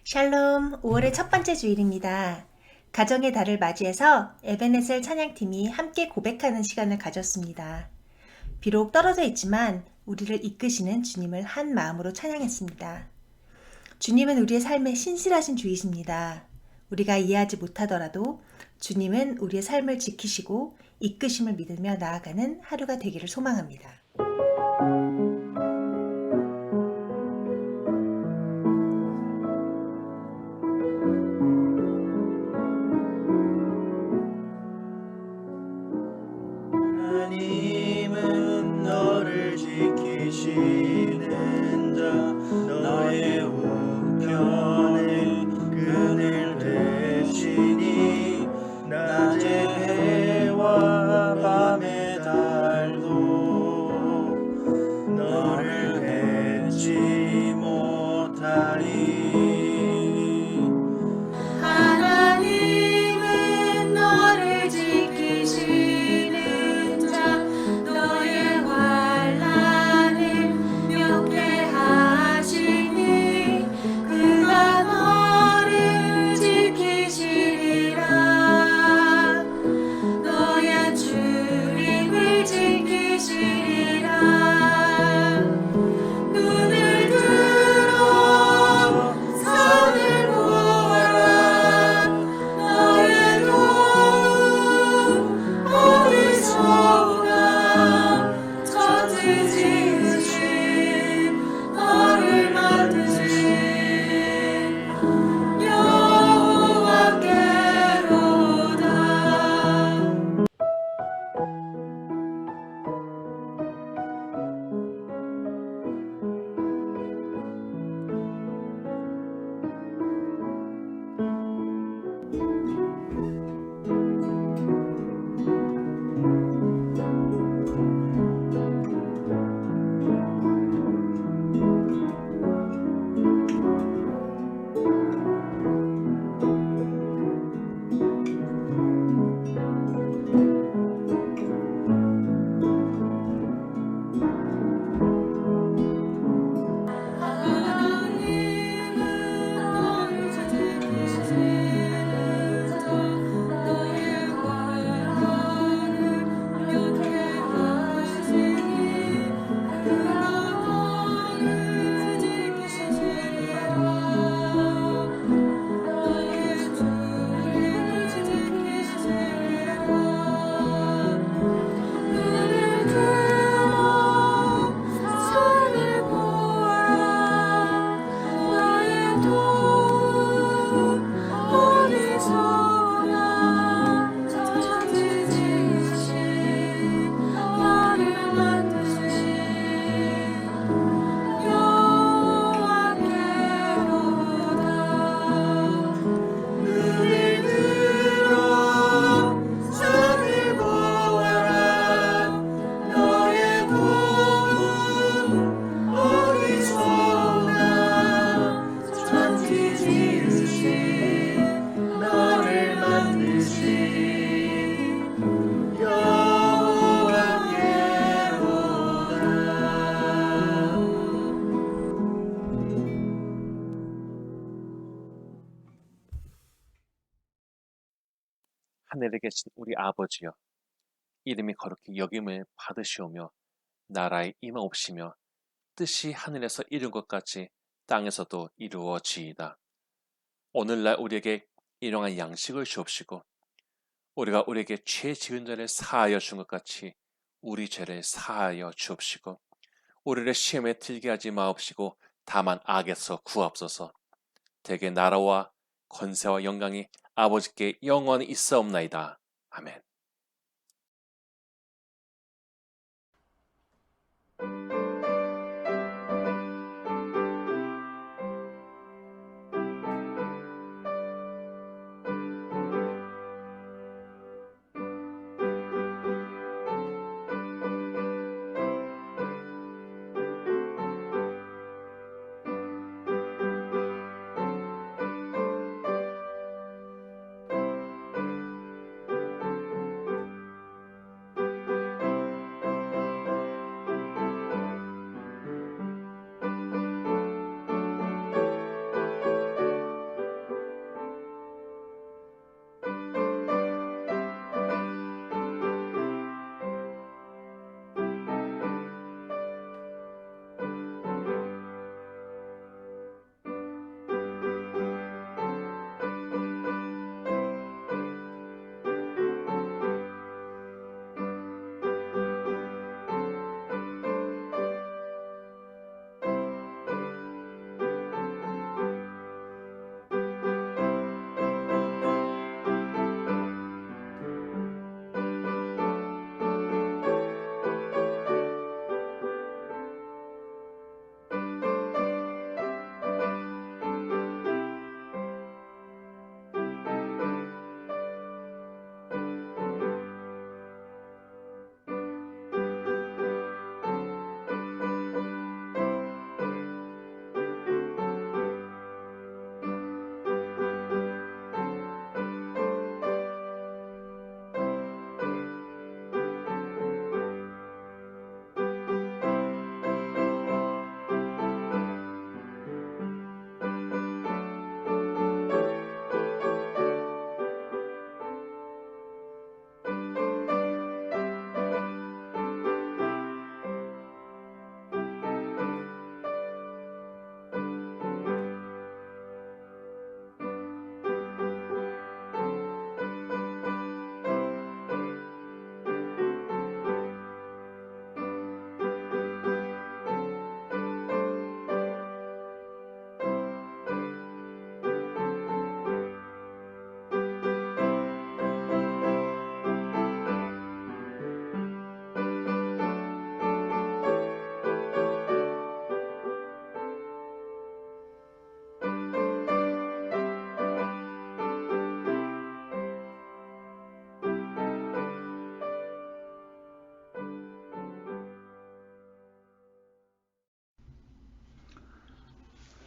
샬롬, 5월의 첫 번째 주일입니다. 가정의 달을 맞이해서 에베네셀 찬양팀이 함께 고백하는 시간을 가졌습니다. 비록 떨어져 있지만 우리를 이끄시는 주님을 한 마음으로 찬양했습니다. 주님은 우리의 삶에 신실하신 주이십니다. 우리가 이해하지 못하더라도 주님은 우리의 삶을 지키시고 이끄심을 믿으며 나아가는 하루가 되기를 소망합니다. 하나님은 너를 지키시는 자 너의 우편에 그늘 되시니 낮의 해와 밤의 달도 너를 해치 못하리. 하나님은 너를 지키시는 자 너의 환난을 면케하시니 그가 너를 지키시리라. 너의 주림을 지키시리라. 눈을 들어 산을 보아라. 너의 도움 어디서 오나. 천지 지으신 너를 만드신 여호와께로다. 하나님은 너를 지키시는 자 너의 환난을 면케하시니 그가 너를 지키시리라. 너의 주님을 지키시리라. 눈을 들어 산을 보아라. 너의 도움 어디서 오나. 천지 지으신 너를 만드신 여호와께로다. 눈을 들어 산을 보아라. 너의 도움 어디서 오나. 천지 지으신 너를 만드신 여호와께로다. 하늘에 계신 우리 아버지여, 이름이 거룩히 여김을 받으시오며 나라의 임하옵시며 뜻이 하늘에서 이룬 것 같이 땅에서도 이루어지이다. 오늘날 우리에게 일용할 양식을 주옵시고 우리가 우리에게 죄 지은 자를 사하여 준 것 같이 우리 죄를 사하여 주옵시고 우리를 시험에 들게 하지 마옵시고 다만 악에서 구하옵소서. 대개 나라와 권세와 영광이 아버지께 영원히 있사옵나이다. 아멘.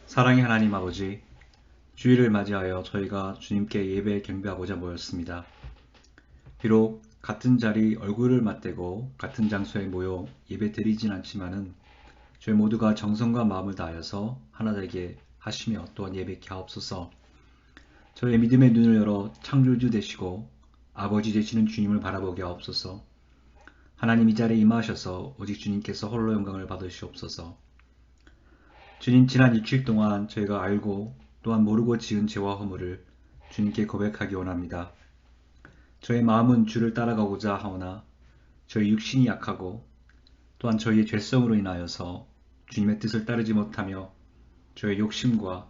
사랑의 하나님 아버지, 주일을 맞이하여 저희가 주님께 예배 경배하고자 모였습니다. 비록 같은 자리 얼굴을 맞대고 같은 장소에 모여 예배 드리진 않지만은 저희 모두가 정성과 마음을 다하여서 하나 되게 하시며 또한 예배케 하옵소서. 저의 믿음의 눈을 열어 창조주 되시고 아버지 되시는 주님을 바라보게 하옵소서. 하나님 이 자리에 임하셔서 오직 주님께서 홀로 영광을 받으시옵소서. 주님, 지난 일주일 동안 저희가 알고 또한 모르고 지은 죄와 허물을 주님께 고백하기 원합니다. 저의 마음은 주를 따라가고자 하오나 저희 육신이 약하고 또한 저희의 죄성으로 인하여서 주님의 뜻을 따르지 못하며 저의 욕심과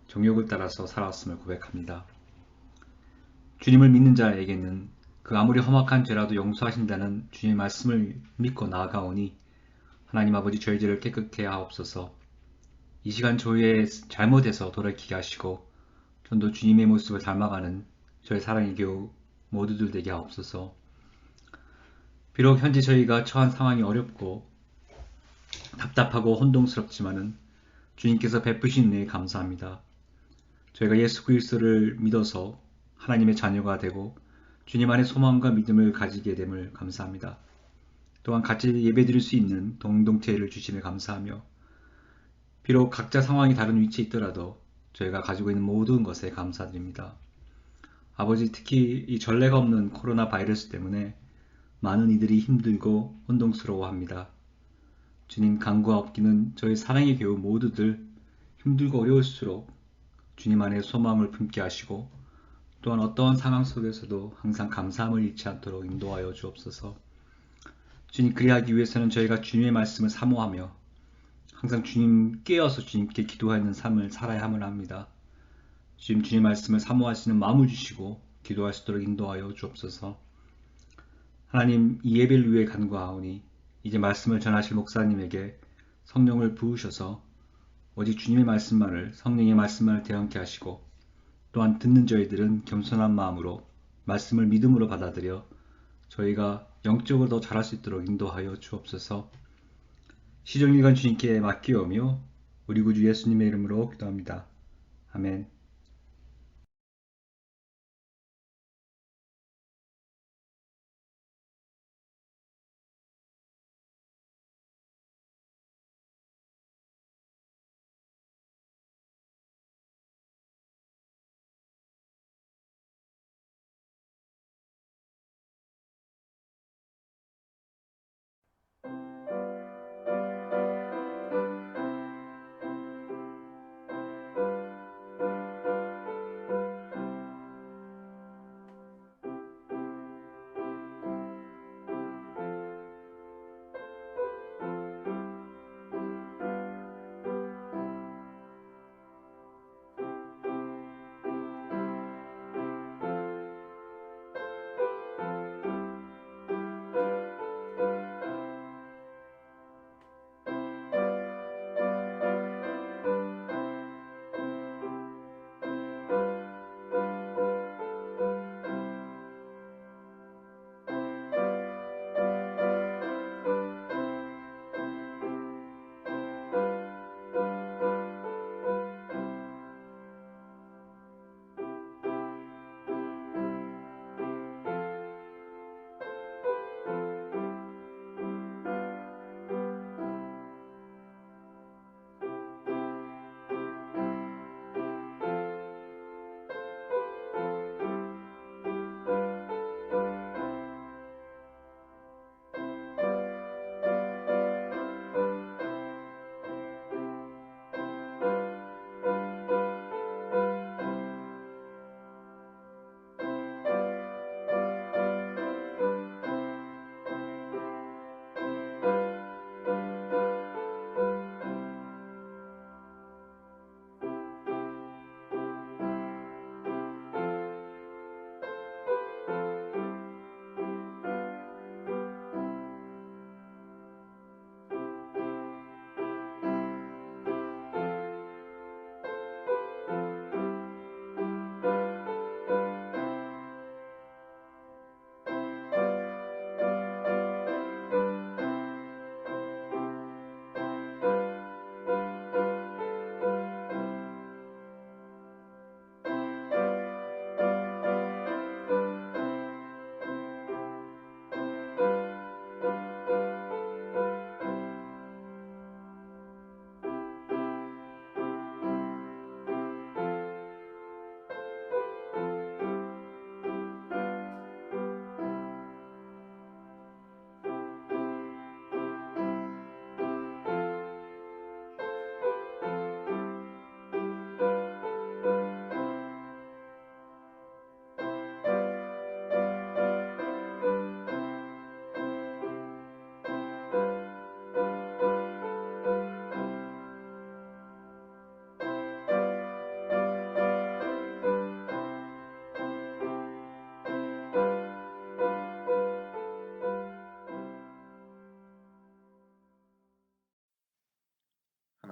정욕을 따라서 살아왔음을 고백합니다. 주님을 믿는 자에게는 그 아무리 험악한 죄라도 용서하신다는 주님의 말씀을 믿고 나아가오니 하나님 아버지 저희 죄를 깨끗게 하옵소서. 이 시간 저희의 잘못에서 돌이키게 하시고 전도 주님의 모습을 닮아가는 저희 사랑의 교우 모두들 되게 하옵소서. 비록 현재 저희가 처한 상황이 어렵고 답답하고 혼동스럽지만은 주님께서 베푸신 은혜에 감사합니다. 저희가 예수 그리스도를 믿어서 하나님의 자녀가 되고 주님 안에 소망과 믿음을 가지게 됨을 감사합니다. 또한 같이 예배드릴 수 있는 동동체를 주심에 감사하며 비록 각자 상황이 다른 위치에 있더라도 저희가 가지고 있는 모든 것에 감사드립니다. 아버지, 특히 이 전례가 없는 코로나 바이러스 때문에 많은 이들이 힘들고 혼동스러워합니다. 주님, 간구와 없기는 저희 사랑의 교우 모두들 힘들고 어려울수록 주님 안에 소망을 품게 하시고 또한 어떠한 상황 속에서도 항상 감사함을 잃지 않도록 인도하여 주옵소서. 주님, 그리하기 위해서는 저희가 주님의 말씀을 사모하며 항상 주님 깨어서 주님께 기도하는 삶을 살아야 함을 합니다. 주님 말씀을 사모하시는 마음을 주시고 기도할 수 있도록 인도하여 주옵소서. 하나님, 이 예배를 위해 간구하오니 이제 말씀을 전하실 목사님에게 성령을 부으셔서 오직 주님의 말씀만을, 성령의 말씀만을 대언케 하시고 또한 듣는 저희들은 겸손한 마음으로 말씀을 믿음으로 받아들여 저희가 영적으로 더 잘할 수 있도록 인도하여 주옵소서. 시종일관 주님께 맡기오며 우리 구주 예수님의 이름으로 기도합니다. 아멘.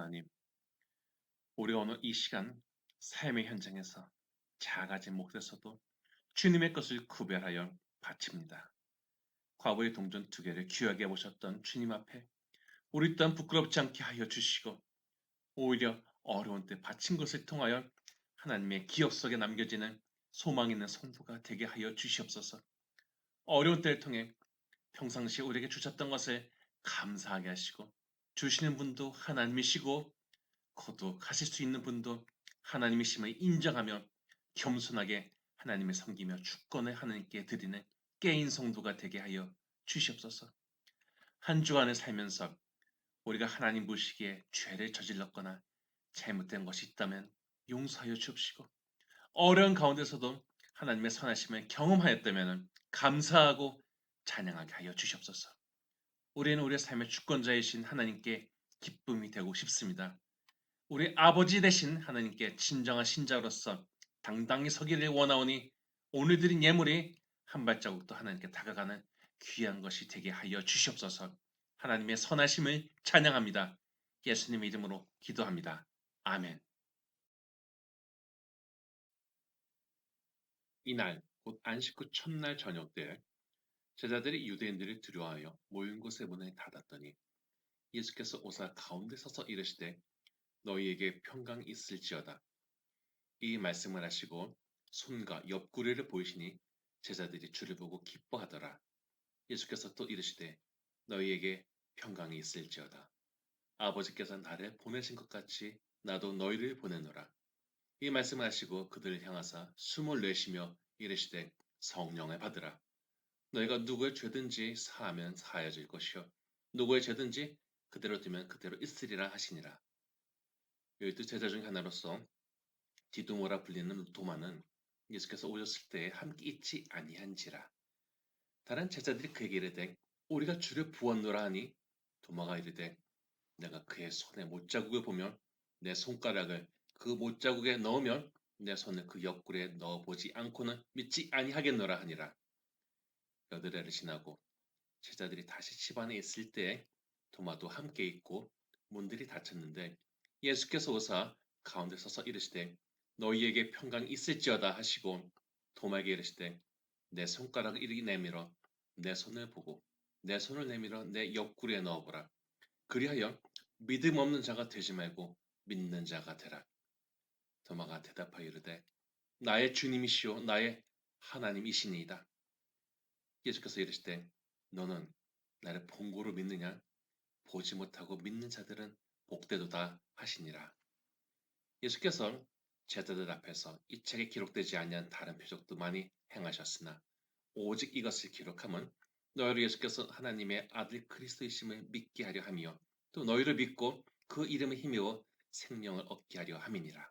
하나님, 우리가 오늘 이 시간 삶의 현장에서 작아진 몫에서도 주님의 것을 구별하여 바칩니다. 과거의 동전 2개를 귀하게 보셨던 주님 앞에 우리 또한 부끄럽지 않게 하여 주시고 오히려 어려운 때 바친 것을 통하여 하나님의 기억 속에 남겨지는 소망 있는 성도가 되게 하여 주시옵소서. 어려운 때를 통해 평상시에 우리에게 주셨던 것을 감사하게 하시고 주시는 분도 하나님이시고 거듭하실 수 있는 분도 하나님이심을 인정하며 겸손하게 하나님을 섬기며 주권을 하나님께 드리는 깨인 성도가 되게 하여 주시옵소서. 한 주간을 살면서 우리가 하나님 보시기에 죄를 저질렀거나 잘못된 것이 있다면 용서하여 주옵시고 어려운 가운데서도 하나님의 선하심을 경험하였다면 감사하고 찬양하게 하여 주시옵소서. 우리는 우리의 삶의 주권자이신 하나님께 기쁨이 되고 싶습니다. 우리 아버지 되신 하나님께 진정한 신자로서 당당히 서기를 원하오니 오늘 드린 예물이 한 발자국 더 하나님께 다가가는 귀한 것이 되게 하여 주시옵소서. 하나님의 선하심을 찬양합니다. 예수님의 이름으로 기도합니다. 아멘. 이날 곧 안식 후 첫날 저녁 때 제자들이 유대인들을 두려워하여 모인 곳의 문을 닫았더니 예수께서 오사 가운데 서서 이르시되 너희에게 평강이 있을지어다. 이 말씀을 하시고 손과 옆구리를 보이시니 제자들이 주를 보고 기뻐하더라. 예수께서 또 이르시되 너희에게 평강이 있을지어다. 아버지께서 나를 보내신 것 같이 나도 너희를 보내노라. 이 말씀을 하시고 그들을 향하사 숨을 내쉬며 이르시되 성령을 받으라. 너희가 누구의 죄든지 사하면 사하여질 것이요 누구의 죄든지 그대로 두면 그대로 있으리라 하시니라. 열두 제자 중 하나로서 디두모라 불리는 도마는 예수께서 오셨을 때에 함께 있지 아니한지라. 다른 제자들이 그에게 이르되 우리가 주를 보았노라 하니 도마가 이르되 내가 그의 손에 못자국을 보면 내 손가락을 그 못자국에 넣으면 내 손을 그 옆구리에 넣어보지 않고는 믿지 아니하겠노라 하니라. 여드레를 지나고 제자들이 다시 집 안에 있을 때에 도마도 함께 있고 문들이 닫혔는데 예수께서 오사 가운데 서서 이르시되 너희에게 평강이 있을지어다 하시고 도마에게 이르시되 내 손가락을 이리 내밀어 내 손을 보고 내 손을 내밀어 내 옆구리에 넣어보라. 그리하여 믿음 없는 자가 되지 말고 믿는 자가 되라. 도마가 대답하여 이르되 나의 주님이시오 나의 하나님이시니이다. 예수께서 이르시되 너는 나를 본고로 믿느냐? 보지 못하고 믿는 자들은 복되도다 하시니라. 예수께서 제자들 앞에서 이 책에 기록되지 아니한 다른 표적도 많이 행하셨으나 오직 이것을 기록함은 너희를 예수께서 하나님의 아들 그리스도이심을 믿게 하려 함이요 또 너희를 믿고 그 이름에 힘입어 생명을 얻게 하려 함이니라.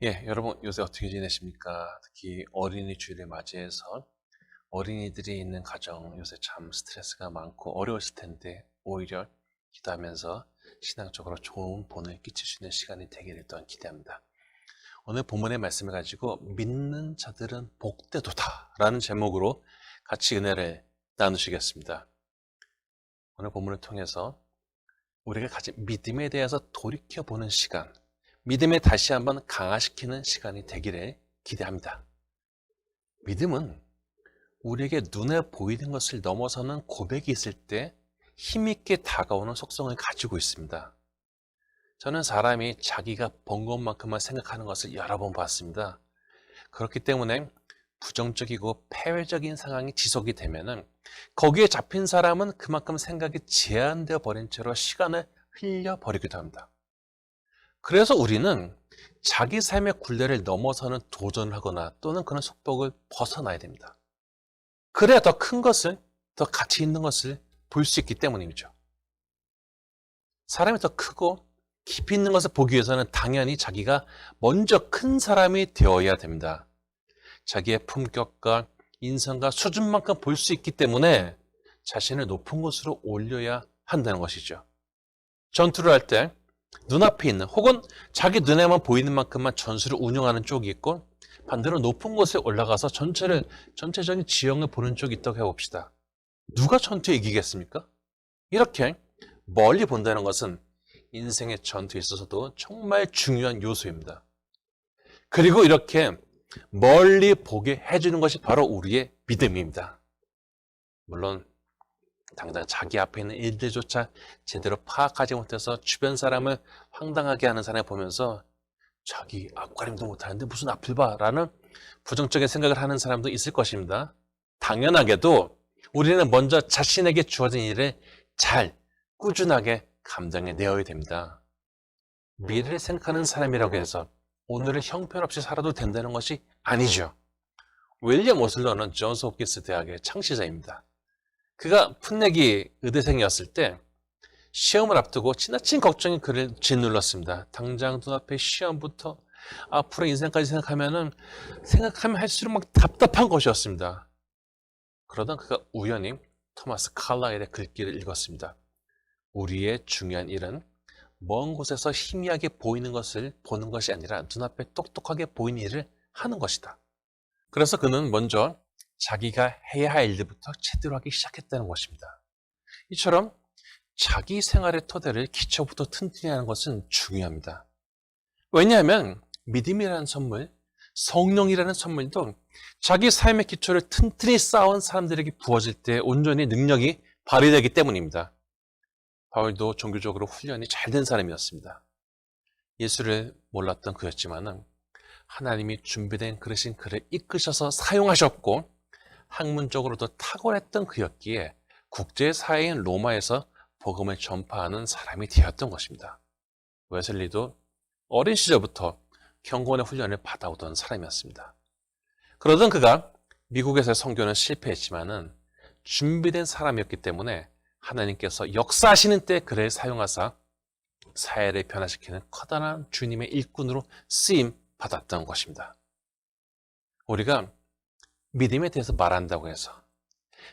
여러분 요새 어떻게 지내십니까? 특히 어린이 주일을 맞이해서 어린이들이 있는 가정 요새 참 스트레스가 많고 어려웠을 텐데 오히려 기도하면서 신앙적으로 좋은 본을 끼칠 수 있는 시간이 되기를 또한 기대합니다. 오늘 본문의 말씀을 가지고 믿는 자들은 복되도다 라는 제목으로 같이 은혜를 나누시겠습니다. 오늘 본문을 통해서 우리가 가진 믿음에 대해서 돌이켜보는 시간, 믿음에 다시 한번 강화시키는 시간이 되기를 기대합니다. 믿음은 우리에게 눈에 보이는 것을 넘어서는 고백이 있을 때 힘있게 다가오는 속성을 가지고 있습니다. 저는 사람이 자기가 번 것만큼만 생각하는 것을 여러 번 봤습니다. 그렇기 때문에 부정적이고 폐회적인 상황이 지속이 되면은 거기에 잡힌 사람은 그만큼 생각이 제한되어 버린 채로 시간을 흘려버리기도 합니다. 그래서 우리는 자기 삶의 굴레를 넘어서는 도전을 하거나 또는 그런 속박을 벗어나야 됩니다. 그래야 더 큰 것을, 더 가치 있는 것을 볼 수 있기 때문이죠. 사람이 더 크고 깊이 있는 것을 보기 위해서는 당연히 자기가 먼저 큰 사람이 되어야 됩니다. 자기의 품격과 인성과 수준만큼 볼 수 있기 때문에 자신을 높은 곳으로 올려야 한다는 것이죠. 전투를 할 때 눈앞에 있는 혹은 자기 눈에만 보이는 만큼만 전술을 운영하는 쪽이 있고 반대로 높은 곳에 올라가서 전체적인 지형을 보는 쪽이 있다고 해봅시다. 누가 전투에 이기겠습니까? 이렇게 멀리 본다는 것은 인생의 전투에 있어서도 정말 중요한 요소입니다. 그리고 이렇게 멀리 보게 해주는 것이 바로 우리의 믿음입니다. 물론 당장 자기 앞에 있는 일들조차 제대로 파악하지 못해서 주변 사람을 황당하게 하는 사람을 보면서 자기 앞가림도 못하는데 무슨 앞을 봐 라는 부정적인 생각을 하는 사람도 있을 것입니다. 당연하게도 우리는 먼저 자신에게 주어진 일을 잘 꾸준하게 감당해 내어야 됩니다. 미래를 생각하는 사람이라고 해서 오늘을 형편없이 살아도 된다는 것이 아니죠. 윌리엄 오슬러는 존스 홉킨스 대학의 창시자입니다. 그가 풋내기 의대생이었을 때 시험을 앞두고 지나친 걱정이 그를 짓눌렀습니다. 당장 눈앞에 시험부터 앞으로 인생까지 생각하면 할수록 막 답답한 것이었습니다. 그러던 그가 우연히 토마스 칼라일의 글귀를 읽었습니다. 우리의 중요한 일은 먼 곳에서 희미하게 보이는 것을 보는 것이 아니라 눈앞에 똑똑하게 보이는 일을 하는 것이다. 그래서 그는 먼저 자기가 해야 할 일들부터 제대로 하기 시작했다는 것입니다. 이처럼 자기 생활의 토대를 기초부터 튼튼히 하는 것은 중요합니다. 왜냐하면 믿음이라는 선물, 성령이라는 선물도 자기 삶의 기초를 튼튼히 쌓은 사람들에게 부어질 때 온전히 능력이 발휘되기 때문입니다. 바울도 종교적으로 훈련이 잘 된 사람이었습니다. 예수를 몰랐던 그였지만 하나님이 준비된 그릇인 그를 이끄셔서 사용하셨고 학문적으로도 탁월했던 그였기에 국제사회인 로마에서 복음을 전파하는 사람이 되었던 것입니다. 웨슬리도 어린 시절부터 경건의 훈련을 받아오던 사람이었습니다. 그러던 그가 미국에서의 선교는 실패했지만 준비된 사람이었기 때문에 하나님께서 역사하시는 때 그를 사용하사 사회를 변화시키는 커다란 주님의 일꾼으로 쓰임 받았던 것입니다. 우리가 믿음에 대해서 말한다고 해서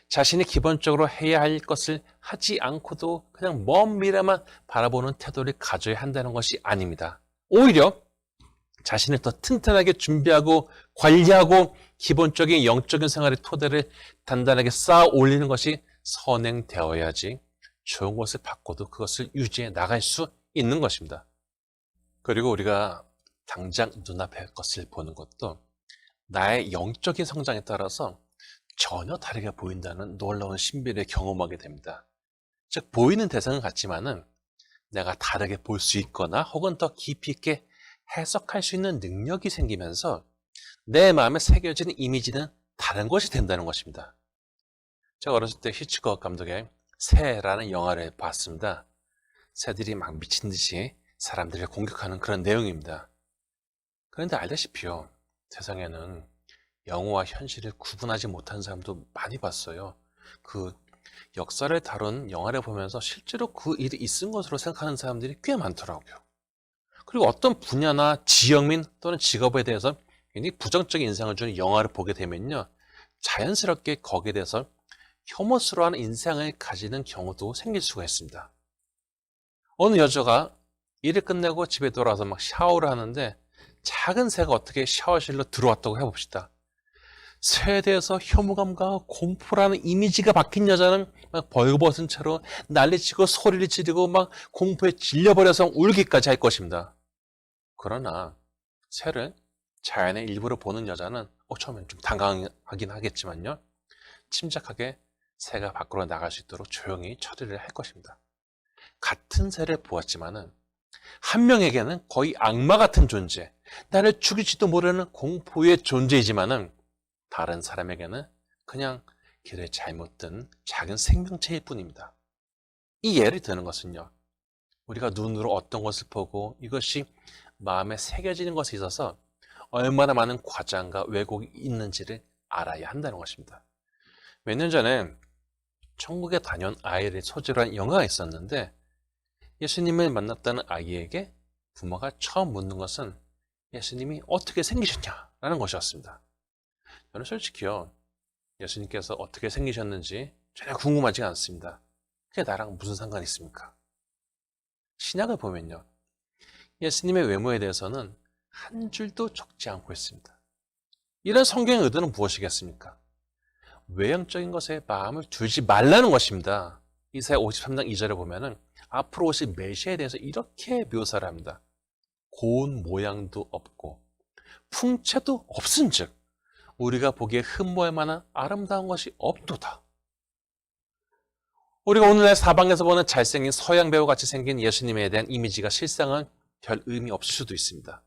자신이 기본적으로 해야 할 것을 하지 않고도 그냥 먼 미래만 바라보는 태도를 가져야 한다는 것이 아닙니다. 오히려 자신을 더 튼튼하게 준비하고 관리하고 기본적인 영적인 생활의 토대를 단단하게 쌓아 올리는 것이 선행되어야지 좋은 것을 받고도 그것을 유지해 나갈 수 있는 것입니다. 그리고 우리가 당장 눈앞의 것을 보는 것도 나의 영적인 성장에 따라서 전혀 다르게 보인다는 놀라운 신비를 경험하게 됩니다. 즉 보이는 대상은 같지만은 내가 다르게 볼 수 있거나 혹은 더 깊이 있게 해석할 수 있는 능력이 생기면서 내 마음에 새겨지는 이미지는 다른 것이 된다는 것입니다. 제가 어렸을 때 히치콕 감독의 새라는 영화를 봤습니다. 새들이 막 미친 듯이 사람들을 공격하는 그런 내용입니다. 그런데 알다시피요, 세상에는 영화와 현실을 구분하지 못하는 사람도 많이 봤어요. 그 역사를 다룬 영화를 보면서 실제로 그 일이 있은 것으로 생각하는 사람들이 꽤 많더라고요. 그리고 어떤 분야나 지역민 또는 직업에 대해서 굉장히 부정적인 인상을 주는 영화를 보게 되면요, 자연스럽게 거기에 대해서 혐오스러워하는 인상을 가지는 경우도 생길 수가 있습니다. 어느 여자가 일을 끝내고 집에 돌아와서 막 샤워를 하는데 작은 새가 어떻게 샤워실로 들어왔다고 해봅시다. 새에 대해서 혐오감과 공포라는 이미지가 박힌 여자는 막 벌거벗은 채로 난리치고 소리를 지르고 막 공포에 질려버려서 울기까지 할 것입니다. 그러나 새를 자연의 일부로 보는 여자는 처음엔 좀 당황하긴 하겠지만요, 침착하게 새가 밖으로 나갈 수 있도록 조용히 처리를 할 것입니다. 같은 새를 보았지만은 한 명에게는 거의 악마 같은 존재, 나를 죽일지도 모르는 공포의 존재이지만은 다른 사람에게는 그냥 길에 잘못 든 작은 생명체일 뿐입니다. 이 예를 드는 것은요, 우리가 눈으로 어떤 것을 보고 이것이 마음에 새겨지는 것에 있어서 얼마나 많은 과장과 왜곡이 있는지를 알아야 한다는 것입니다. 몇 년 전에 천국에 다녀온 아이를 소재로 한 영화가 있었는데, 예수님을 만났다는 아이에게 부모가 처음 묻는 것은 예수님이 어떻게 생기셨냐라는 것이었습니다. 저는 솔직히요, 예수님께서 어떻게 생기셨는지 전혀 궁금하지 않습니다. 그게 나랑 무슨 상관이 있습니까? 신약을 보면요, 예수님의 외모에 대해서는 한 줄도 적지 않고 있습니다. 이런 성경의 의도는 무엇이겠습니까? 외형적인 것에 마음을 두지 말라는 것입니다. 이사야 53장 2절에 보면은 앞으로 오실 메시아에 대해서 이렇게 묘사를 합니다. 고운 모양도 없고 풍채도 없은즉 우리가 보기에 흠모할 만한 아름다운 것이 없도다. 우리가 오늘날 사방에서 보는 잘생긴 서양 배우 같이 생긴 예수님에 대한 이미지가 실상은 별 의미 없을 수도 있습니다.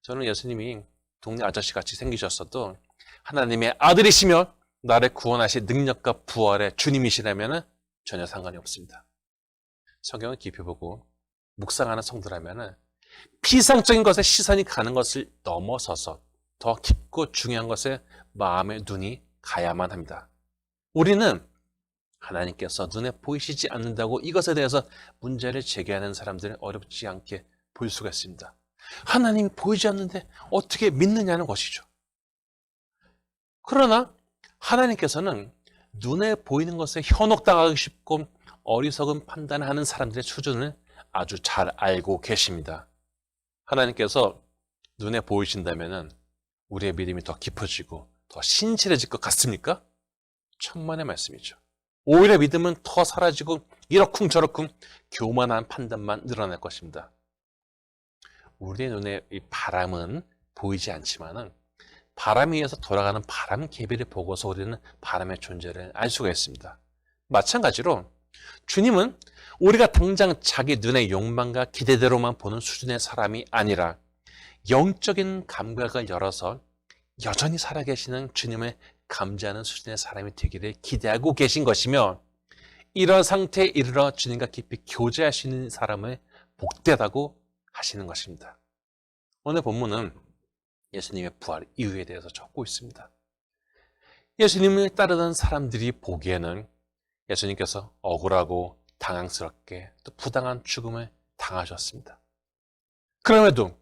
저는 예수님이 동네 아저씨 같이 생기셨어도 하나님의 아들이시며 나를 구원하실 능력과 부활의 주님이시라면 전혀 상관이 없습니다. 성경을 깊이 보고 묵상하는 성도라면 피상적인 것에 시선이 가는 것을 넘어서서 더 깊고 중요한 것에 마음의 눈이 가야만 합니다. 우리는 하나님께서 눈에 보이시지 않는다고 이것에 대해서 문제를 제기하는 사람들은 어렵지 않게 볼 수가 있습니다. 하나님이 보이지 않는데 어떻게 믿느냐는 것이죠. 그러나 하나님께서는 눈에 보이는 것에 현혹당하기 쉽고 어리석은 판단을 하는 사람들의 수준을 아주 잘 알고 계십니다. 하나님께서 눈에 보이신다면 우리의 믿음이 더 깊어지고 더 신실해질 것 같습니까? 천만의 말씀이죠. 오히려 믿음은 더 사라지고 이러쿵저러쿵 교만한 판단만 늘어날 것입니다. 우리의 눈에 이 바람은 보이지 않지만은 바람에 의해서 돌아가는 바람 개비를 보고서 우리는 바람의 존재를 알 수가 있습니다. 마찬가지로 주님은 우리가 당장 자기 눈의 욕망과 기대대로만 보는 수준의 사람이 아니라 영적인 감각을 열어서 여전히 살아계시는 주님을 감지하는 수준의 사람이 되기를 기대하고 계신 것이며, 이런 상태에 이르러 주님과 깊이 교제할 수 있는 사람을 복되다고 하시는 것입니다. 오늘 본문은 예수님의 부활 이유에 대해서 적고 있습니다. 예수님을 따르던 사람들이 보기에는 예수님께서 억울하고 당황스럽게 또 부당한 죽음을 당하셨습니다. 그럼에도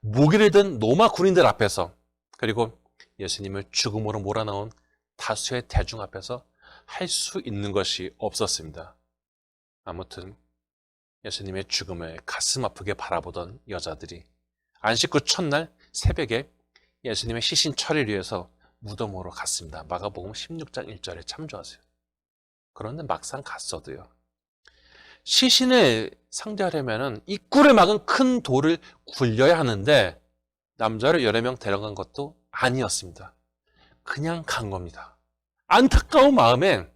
무기를 든 로마 군인들 앞에서, 그리고 예수님을 죽음으로 몰아넣은 다수의 대중 앞에서 할 수 있는 것이 없었습니다. 아무튼 예수님의 죽음을 가슴 아프게 바라보던 여자들이 안식 후 첫날 새벽에 예수님의 시신 처리를 위해서 무덤으로 갔습니다. 마가복음 16장 1절에 참조하세요. 그런데 막상 갔어도요, 시신을 상대하려면 입구를 막은 큰 돌을 굴려야 하는데 남자를 여러 명 데려간 것도 아니었습니다. 그냥 간 겁니다. 안타까운 마음에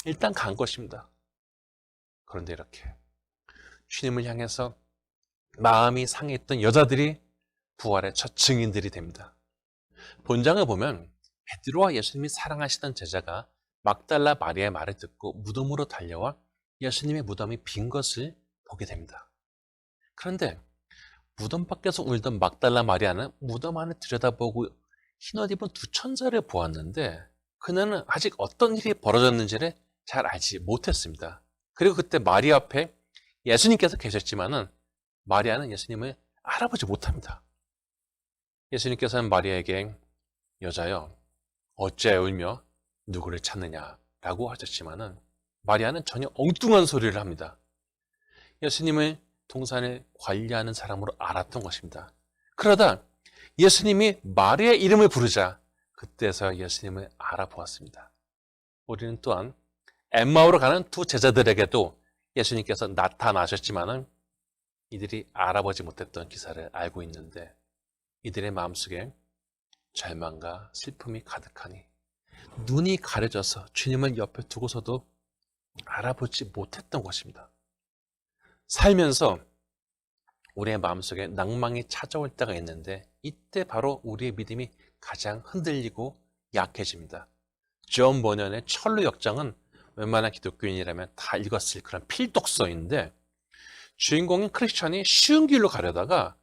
일단 간 것입니다. 그런데 이렇게 주님을 향해서 마음이 상했던 여자들이 부활의 첫 증인들이 됩니다. 본장을 보면 베드로와 예수님이 사랑하시던 제자가 막달라 마리아의 말을 듣고 무덤으로 달려와 예수님의 무덤이 빈 것을 보게 됩니다. 그런데 무덤 밖에서 울던 막달라 마리아는 무덤 안을 들여다보고 흰옷 입은 두 천사를 보았는데 그녀는 아직 어떤 일이 벌어졌는지를 잘 알지 못했습니다. 그리고 그때 마리아 앞에 예수님께서 계셨지만은 마리아는 예수님을 알아보지 못합니다. 예수님께서는 마리아에게 여자여 어찌하여 울며 누구를 찾느냐라고 하셨지만은 마리아는 전혀 엉뚱한 소리를 합니다. 예수님을 동산을 관리하는 사람으로 알았던 것입니다. 그러다 예수님이 마리아의 이름을 부르자 그때서야 예수님을 알아보았습니다. 우리는 또한 엠마오로 가는 두 제자들에게도 예수님께서 나타나셨지만은 이들이 알아보지 못했던 기사를 알고 있는데 이들의 마음속에 절망과 슬픔이 가득하니 눈이 가려져서 주님을 옆에 두고서도 알아보지 못했던 것입니다. 살면서 우리의 마음속에 낭망이 찾아올 때가 있는데 이때 바로 우리의 믿음이 가장 흔들리고 약해집니다. 존 버년의 철로 역정은 웬만한 기독교인이라면 다 읽었을 그런 필독서인데 주인공인 크리스천이 쉬운 길로 가려다가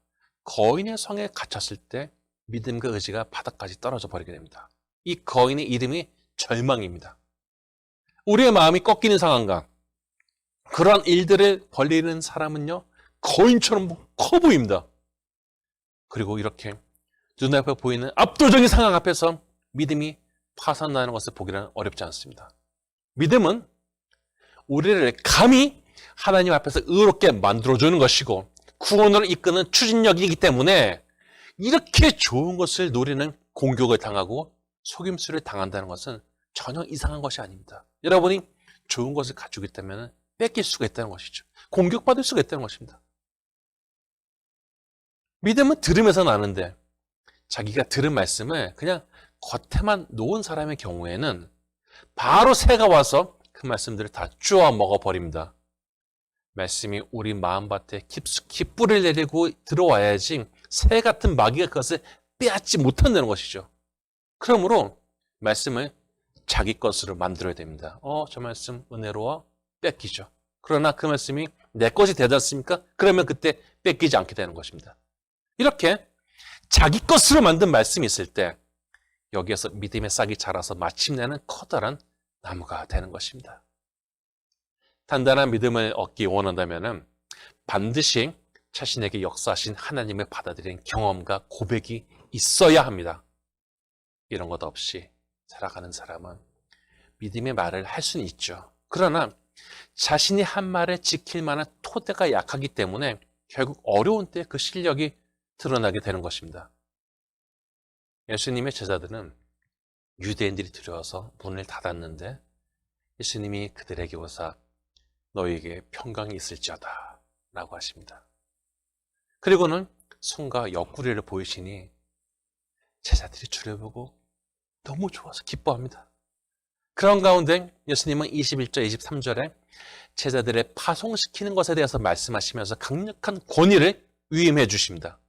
거인의 성에 갇혔을 때 믿음과 의지가 바닥까지 떨어져 버리게 됩니다. 이 거인의 이름이 절망입니다. 우리의 마음이 꺾이는 상황과 그러한 일들을 벌리는 사람은요 거인처럼 커 보입니다. 그리고 이렇게 눈앞에 보이는 압도적인 상황 앞에서 믿음이 파산나는 것을 보기는 어렵지 않습니다. 믿음은 우리를 감히 하나님 앞에서 의롭게 만들어주는 것이고 구원으로 이끄는 추진력이기 때문에 이렇게 좋은 것을 노리는 공격을 당하고 속임수를 당한다는 것은 전혀 이상한 것이 아닙니다. 여러분이 좋은 것을 가지고 있다면 뺏길 수가 있다는 것이죠. 공격받을 수가 있다는 것입니다. 믿음은 들으면서 나는데 자기가 들은 말씀을 그냥 겉에만 놓은 사람의 경우에는 바로 새가 와서 그 말씀들을 다 쪼아 먹어버립니다. 말씀이 우리 마음밭에 깊숙이 뿌리를 내리고 들어와야지 새 같은 마귀가 그것을 빼앗지 못한다는 것이죠. 그러므로 말씀을 자기 것으로 만들어야 됩니다. 저 말씀 은혜로워 뺏기죠. 그러나 그 말씀이 내 것이 되지 않습니까? 그러면 그때 뺏기지 않게 되는 것입니다. 이렇게 자기 것으로 만든 말씀이 있을 때 여기에서 믿음의 싹이 자라서 마침내는 커다란 나무가 되는 것입니다. 단단한 믿음을 얻기 원한다면 반드시 자신에게 역사하신 하나님을 받아들인 경험과 고백이 있어야 합니다. 이런 것 없이 살아가는 사람은 믿음의 말을 할 수는 있죠. 그러나 자신이 한 말을 지킬 만한 토대가 약하기 때문에 결국 어려운 때 그 실력이 드러나게 되는 것입니다. 예수님의 제자들은 유대인들이 들어와서 문을 닫았는데 예수님이 그들에게 오사 너희에게 평강이 있을지어다 라고 하십니다. 그리고는 손과 옆구리를 보이시니 제자들이 주를 보고 너무 좋아서 기뻐합니다. 그런 가운데 예수님은 21절, 23절에 제자들의 파송시키는 것에 대해서 말씀하시면서 강력한 권위를 위임해 주십니다.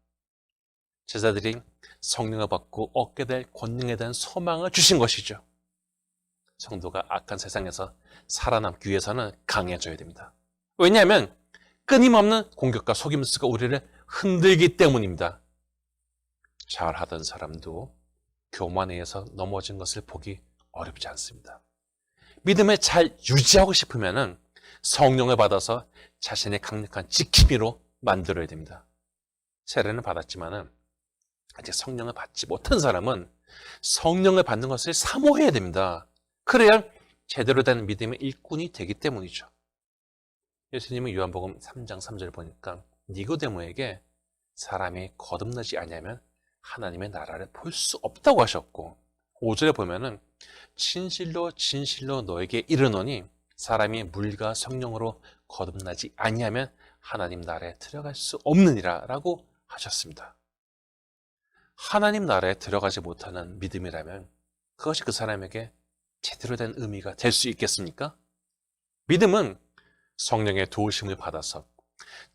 제자들이 성령을 받고 얻게 될 권능에 대한 소망을 주신 것이죠. 성도가 악한 세상에서 살아남기 위해서는 강해져야 됩니다. 왜냐하면 끊임없는 공격과 속임수가 우리를 흔들기 때문입니다. 잘하던 사람도 교만에 의해서 넘어진 것을 보기 어렵지 않습니다. 믿음을 잘 유지하고 싶으면 성령을 받아서 자신의 강력한 지킴이로 만들어야 됩니다. 세례는 받았지만 아직 성령을 받지 못한 사람은 성령을 받는 것을 사모해야 됩니다. 그래야 제대로 된 믿음의 일꾼이 되기 때문이죠. 예수님은 요한복음 3장 3절 보니까 니고데모에게 사람이 거듭나지 아니하면 하나님의 나라를 볼 수 없다고 하셨고 5절에 보면은 진실로 진실로 너에게 이르노니 사람이 물과 성령으로 거듭나지 아니하면 하나님 나라에 들어갈 수 없느니라 라고 하셨습니다. 하나님 나라에 들어가지 못하는 믿음이라면 그것이 그 사람에게 제대로 된 의미가 될 수 있겠습니까? 믿음은 성령의 도우심을 받아서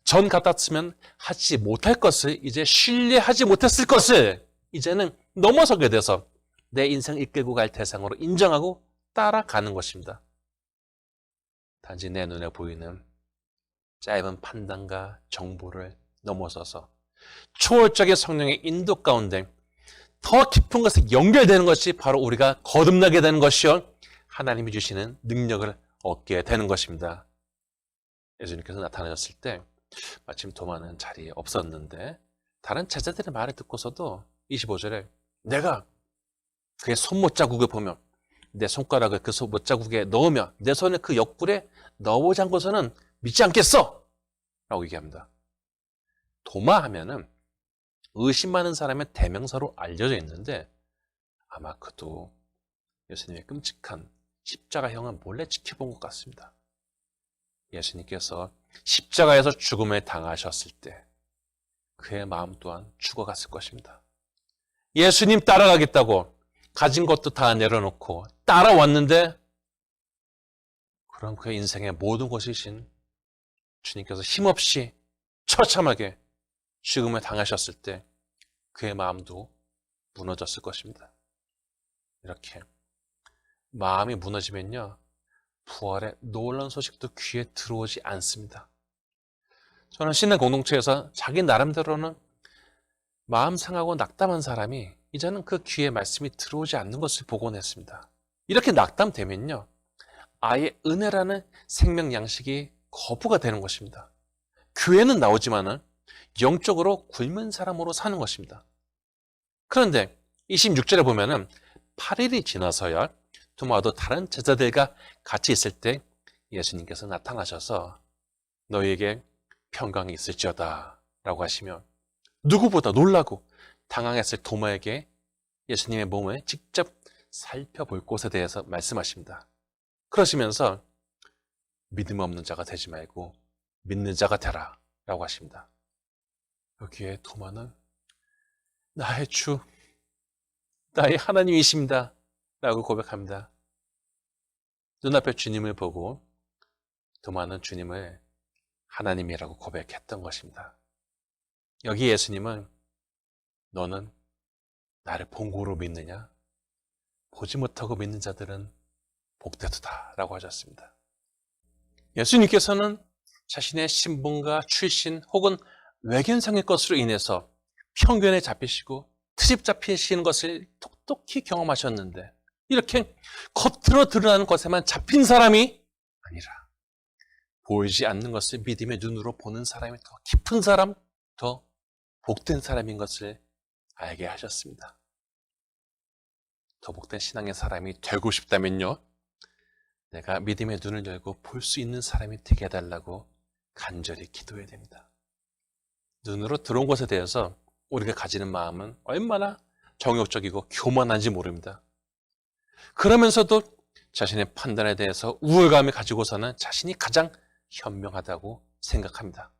전 같았으면 하지 못할 것을 이제 신뢰하지 못했을 것을 이제는 넘어서게 돼서 내 인생 이끌고 갈 대상으로 인정하고 따라가는 것입니다. 단지 내 눈에 보이는 짧은 판단과 정보를 넘어서서 초월적인 성령의 인도 가운데 더 깊은 것에 연결되는 것이 바로 우리가 거듭나게 되는 것이요 하나님이 주시는 능력을 얻게 되는 것입니다. 예수님께서 나타나셨을 때 마침 도마는 자리에 없었는데 다른 제자들의 말을 듣고서도 25절에 내가 그의 손못자국을 보며 내 손가락을 그 못자국에 넣으며 내 손을 그 옆구리에 넣어보지 않고서는 믿지 않겠어! 라고 얘기합니다. 도마 하면은 의심 많은 사람의 대명사로 알려져 있는데 아마 그도 예수님의 끔찍한 십자가형을 몰래 지켜본 것 같습니다. 예수님께서 십자가에서 죽음을 당하셨을 때 그의 마음 또한 죽어갔을 것입니다. 예수님 따라가겠다고 가진 것도 다 내려놓고 따라왔는데 그럼 그의 인생의 모든 것이신 주님께서 힘없이 처참하게 죽음을 당하셨을 때 그의 마음도 무너졌을 것입니다. 이렇게 마음이 무너지면요, 부활의 놀라운 소식도 귀에 들어오지 않습니다. 저는 신의 공동체에서 자기 나름대로는 마음 상하고 낙담한 사람이 이제는 그 귀에 말씀이 들어오지 않는 것을 보곤 했습니다. 이렇게 낙담되면요, 아예 은혜라는 생명 양식이 거부가 되는 것입니다. 교회는 나오지만은 영적으로 굶은 사람으로 사는 것입니다. 그런데 26절에 보면은 8일이 지나서야 도마도 다른 제자들과 같이 있을 때 예수님께서 나타나셔서 너희에게 평강이 있을지어다 라고 하시며 누구보다 놀라고 당황했을 도마에게 예수님의 몸을 직접 살펴볼 곳에 대해서 말씀하십니다. 그러시면서 믿음 없는 자가 되지 말고 믿는 자가 되라 라고 하십니다. 여기에 도마는 나의 주, 나의 하나님이십니다 라고 고백합니다. 눈앞에 주님을 보고 도마는 주님을 하나님이라고 고백했던 것입니다. 여기 예수님은 너는 나를 본고로 믿느냐? 보지 못하고 믿는 자들은 복되도다 라고 하셨습니다. 예수님께서는 자신의 신분과 출신 혹은 외견상의 것으로 인해서 편견에 잡히시고 트집 잡히시는 것을 똑똑히 경험하셨는데 이렇게 겉으로 드러나는 것에만 잡힌 사람이 아니라 보이지 않는 것을 믿음의 눈으로 보는 사람이 더 깊은 사람, 더 복된 사람인 것을 알게 하셨습니다. 더 복된 신앙의 사람이 되고 싶다면요, 내가 믿음의 눈을 열고 볼 수 있는 사람이 되게 해달라고 간절히 기도해야 됩니다. 눈으로 들어온 것에 대해서 우리가 가지는 마음은 얼마나 정욕적이고 교만한지 모릅니다. 그러면서도 자신의 판단에 대해서 우월감을 가지고서는 자신이 가장 현명하다고 생각합니다.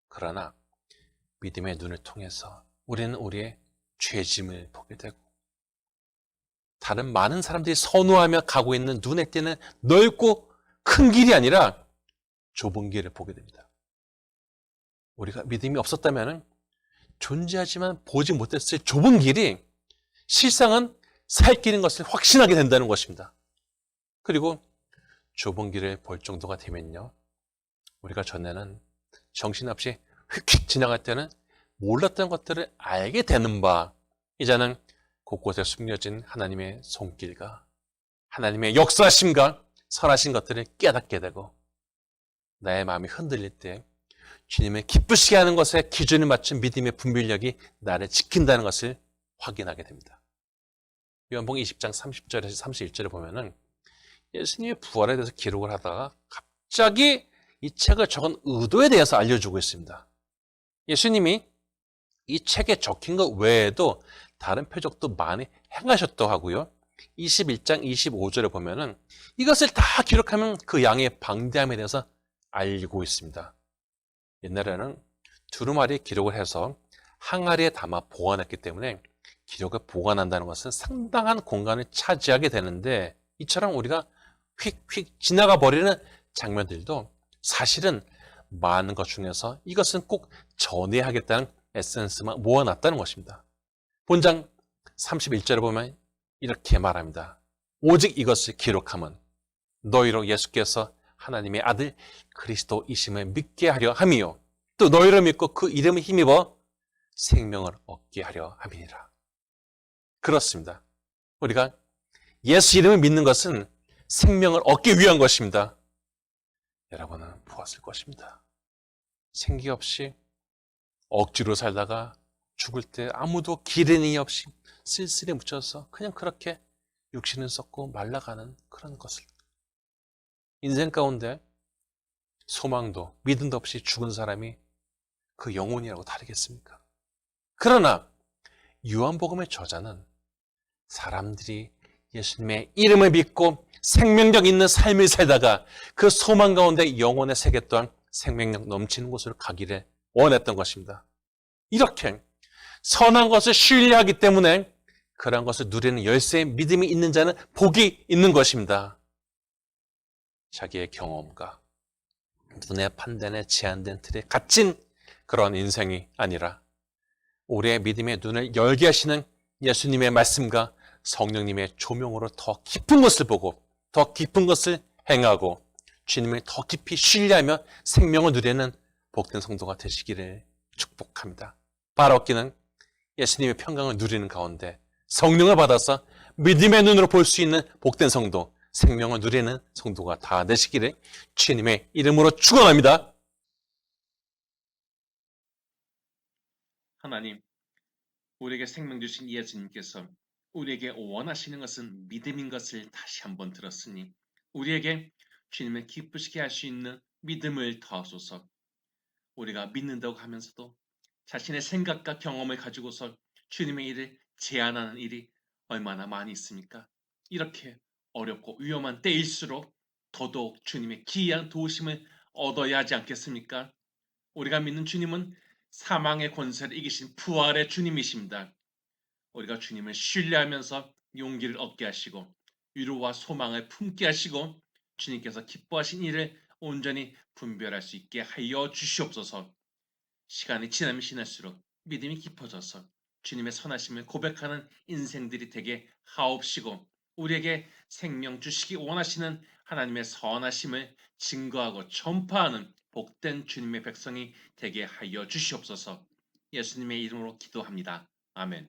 그러나 믿음의 눈을 통해서 우리는 우리의 죄짐을 보게 되고 다른 많은 사람들이 선호하며 가고 있는 눈에 띄는 넓고 큰 길이 아니라 좁은 길을 보게 됩니다. 우리가 믿음이 없었다면 존재하지만 보지 못했을 좁은 길이 실상은 살 길인 것을 확신하게 된다는 것입니다. 그리고 좁은 길을 볼 정도가 되면요, 우리가 전에는 정신없이 휙휙 지나갈 때는 몰랐던 것들을 알게 되는 바, 이제는 곳곳에 숨겨진 하나님의 손길과 하나님의 역사심과 선하신 것들을 깨닫게 되고 나의 마음이 흔들릴 때 주님을 기쁘시게 하는 것에 기준을 맞춘 믿음의 분별력이 나를 지킨다는 것을 확인하게 됩니다. 요한복음 20장 30절에서 31절에 보면은 예수님의 부활에 대해서 기록을 하다가 갑자기 이 책을 적은 의도에 대해서 알려주고 있습니다. 예수님이 이 책에 적힌 것 외에도 다른 표적도 많이 행하셨다고 하고요. 21장 25절에 보면은 이것을 다 기록하면 그 양의 방대함에 대해서 알고 있습니다. 옛날에는 두루마리에 기록을 해서 항아리에 담아 보관했기 때문에 기록을 보관한다는 것은 상당한 공간을 차지하게 되는데 이처럼 우리가 휙휙 지나가 버리는 장면들도 사실은 많은 것 중에서 이것은 꼭 전해야 하겠다는 에센스만 모아놨다는 것입니다. 본장 31절에 보면 이렇게 말합니다. 오직 이것을 기록함은 너희로 예수께서 하나님의 아들 그리스도이심을 믿게 하려 함이요 또 너희를 믿고 그 이름을 힘입어 생명을 얻게 하려 함이니라. 그렇습니다. 우리가 예수 이름을 믿는 것은 생명을 얻기 위한 것입니다. 여러분은 보았을 것입니다. 생기 없이 억지로 살다가 죽을 때 아무도 기른이 없이 쓸쓸히 묻혀서 그냥 그렇게 육신은 썩고 말라가는 그런 것을. 인생 가운데 소망도 믿음도 없이 죽은 사람이 그 영혼이라고 다르겠습니까? 그러나 요한복음의 저자는 사람들이 예수님의 이름을 믿고 생명력 있는 삶을 살다가 그 소망 가운데 영혼에 새겼던 생명력 넘치는 곳으로 가기를 원했던 것입니다. 이렇게 선한 것을 신뢰하기 때문에 그러한 것을 누리는 열쇠의 믿음이 있는 자는 복이 있는 것입니다. 자기의 경험과 눈의 판단에 제한된 틀에 갇힌 그런 인생이 아니라 우리의 믿음의 눈을 열게 하시는 예수님의 말씀과 성령님의 조명으로 더 깊은 것을 보고 더 깊은 것을 행하고 주님을 더 깊이 신뢰하며 생명을 누리는 복된 성도가 되시기를 축복합니다. 바라옵기는 예수님의 평강을 누리는 가운데 성령을 받아서 믿음의 눈으로 볼 수 있는 복된 성도, 생명을 누리는 성도가 다 되시기를 주님의 이름으로 축원합니다. 하나님, 우리에게 생명 주신 예수님께서 우리에게 원하시는 것은 믿음인 것을 다시 한번 들었으니 우리에게 주님을 기쁘시게 할 수 있는 믿음을 더하소서. 우리가 믿는다고 하면서도 자신의 생각과 경험을 가지고서 주님의 일을 제안하는 일이 얼마나 많이 있습니까? 이렇게 어렵고 위험한 때일수록 더더욱 주님의 기이한 도우심을 얻어야 하지 않겠습니까? 우리가 믿는 주님은 사망의 권세를 이기신 부활의 주님이십니다. 우리가 주님을 신뢰하면서 용기를 얻게 하시고 위로와 소망을 품게 하시고 주님께서 기뻐하신 일을 온전히 분별할 수 있게 하여 주시옵소서. 시간이 지나면 지날수록 믿음이 깊어져서 주님의 선하심을 고백하는 인생들이 되게 하옵시고 우리에게 생명 주시기 원하시는 하나님의 선하심을 증거하고 전파하는 복된 주님의 백성이 되게 하여 주시옵소서. 예수님의 이름으로 기도합니다. 아멘.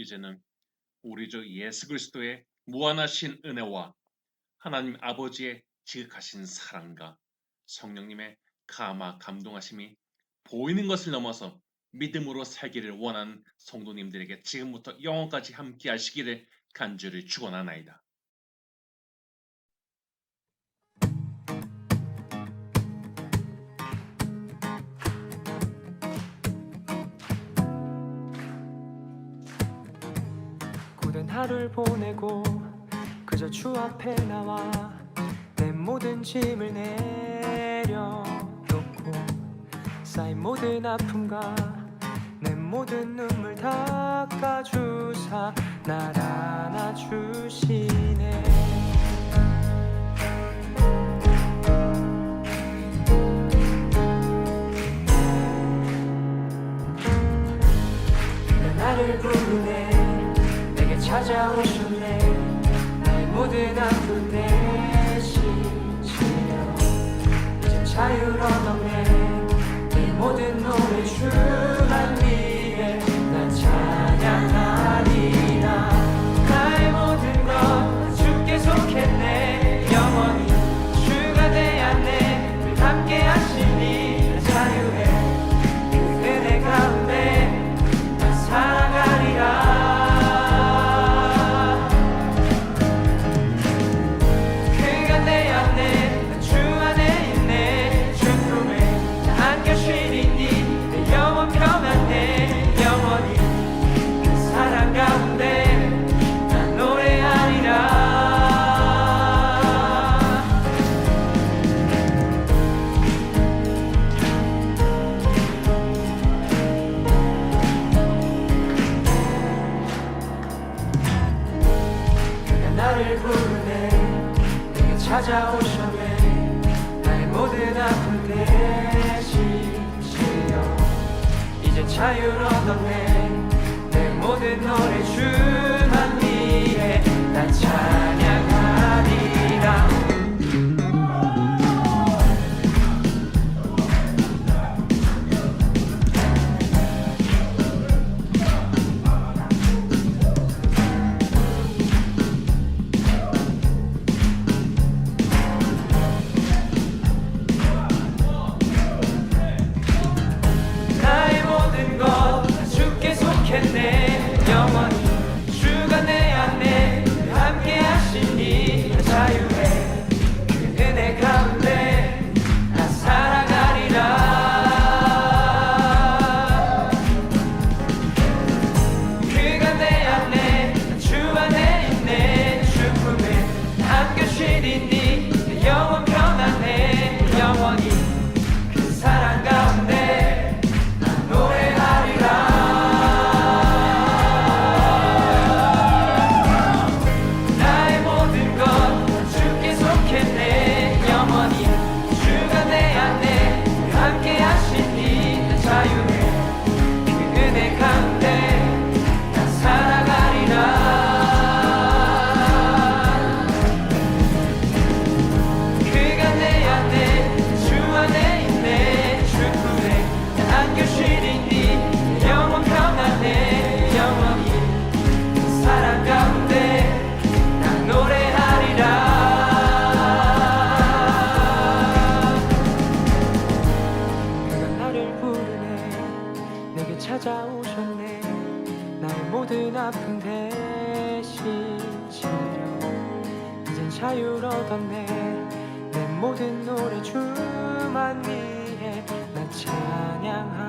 이제는 우리 주 예수 그리스도의 무한하신 은혜와 하나님 아버지의 지극하신 사랑과 성령님의 감동하심이 보이는 것을 넘어서 믿음으로 살기를 원하는 성도님들에게 지금부터 영원까지 함께 하시기를 간절히 축원하나이다. 고된 하루를 보내고 그저 주 앞에 나와 내 모든 짐을 내려놓고 쌓인 모든 아픔과 내 모든 눈물 닦아주사 날 안아주시네. 내 나를 부르네. 내게 찾아오셨네. 나의 모든 아픔 대신지려 이제 자유를 얻었네. 내 모든 노래 주만 위해 난 찬양하리라. 나의 모든 것 주께 속했네. 영원히 주가 되었네. 늘 함께 하시니 자유해. 그 은혜 가운데 난 살아가리라. 찾아오셨네. 나의 모든 아픔 대신 지려 이제 자유를 얻었네. 내 모든 노래 주만 위해 난 찬양하리라. 영원히 주가 내 안에 함께 하시니 자유해. 그 은혜 가운데 나 살아가리라. 그가 내 안에 주 안에 있네. 주 품에 함께 쉬리니 영원 편안해. 영원히 그 사랑 가운데 나 노래하리라. 찾아오셨네. 나의 모든 아픔 대신 지려 이젠 자유를 얻었네. 내 모든 노래 주만 위해 난 찬양하